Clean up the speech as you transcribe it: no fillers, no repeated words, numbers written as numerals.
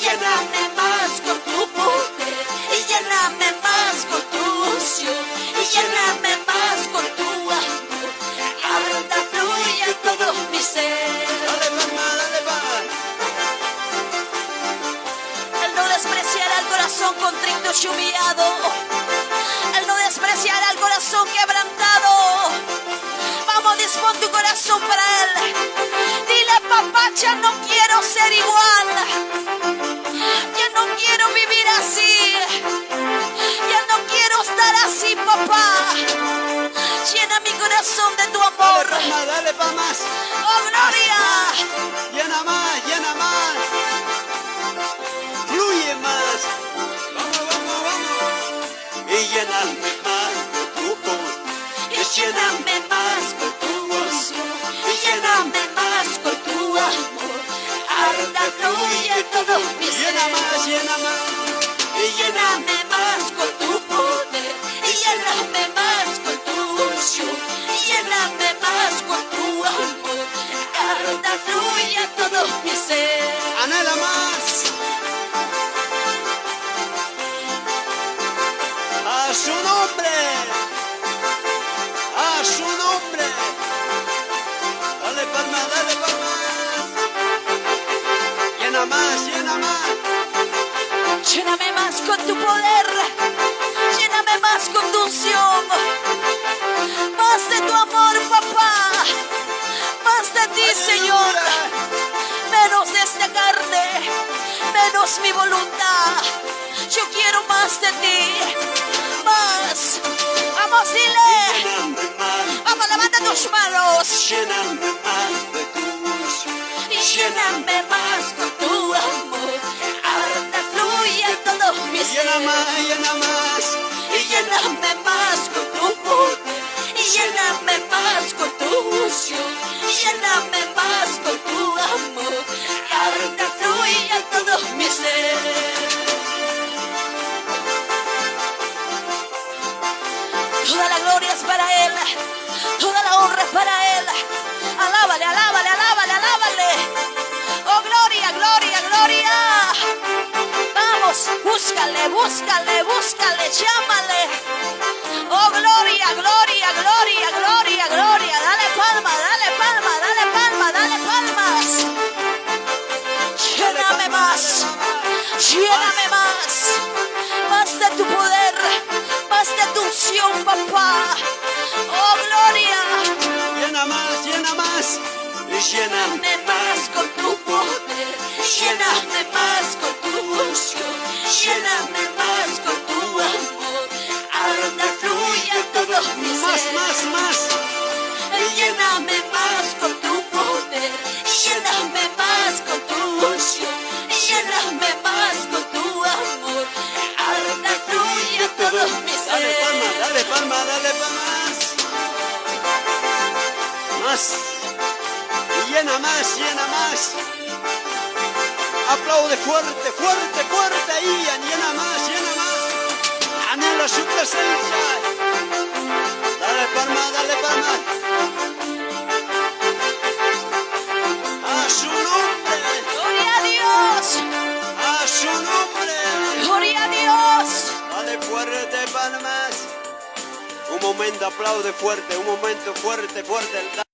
lléname más con tu poder, y lléname más con tu unción, y lléname más con tu amor. Arda, fluye todo mi ser. Dale palma, dale palma. Él no despreciará el corazón contrito y humillado. Él no despreciará el corazón quebrantado. Vamos, dispón tu corazón para Él. Dile, papá, ya no quiero ser igual. Ya no quiero vivir así. Ya no quiero estar así, papá. Llena mi corazón de tu amor. Dale palmas. Oh, gloria. Llena más, llena más. Fluye más. Vamos, vamos, vamos. Y lléname más con tu poder. Y lléname más con tu unción, y lléname más con tu amor. Arda, fluye todo mi ser. Llena más, llena más. Y lléname más con tu poder, y lléname más con tu unción, y lléname más con tu amor. Arda, fluye todo mi ser. Anhela más. A su nombre. A su nombre. Dale palma, dale palma. Llena más, llena más. Lléname más con tu poder, lléname más con tu unción, más de tu amor, papá, más de ti, Señor, menos de esta carne, menos mi voluntad. Yo quiero más de ti, más. Vamos, dile, Lléname más. vamos, levanta tus manos. Lléname más de tu unción. Y lléname más con tu amor. Arda, fluye todo mi ser. Llena más, llena más. Y lléname más con tu poder, y lléname más con tu unción, y lléname más con tu amor. Arda, fluye todo mi ser. Toda la gloria es para Él, toda la honra es para Él. Alábale, alábale, alábale, alábale. Oh, gloria, gloria, gloria. Vamos, búscale, búscale, búscale, llámale. Oh, gloria, gloria, gloria, gloria, gloria. Dale palma, dale palma, dale palma, dale palmas. Lléname más, lléname más. Más de tu poder, más de tu unción, papá. Oh, gloria. Llena más, llena más. Y lléname. Lléname más con tu poder, lléname más con tu unción, lléname más con tu amor. Arda, fluye todo mi Más, ser. más, más. Lléname más con tu poder, lléname más con tu unción, lléname más con tu amor. Arda, fluye todo mi Dale palma, ser. dale palma, dale palmas. Más. Y llena más, llena más. Aplaude fuerte, fuerte, fuerte ahí. Llena más, llena más. Anhela su presencia. Dale palma, dale palma. A su nombre. Gloria a Dios, A su nombre. gloria a Dios. Dale fuerte palmas. Un momento, aplaude fuerte, un momento fuerte, fuerte.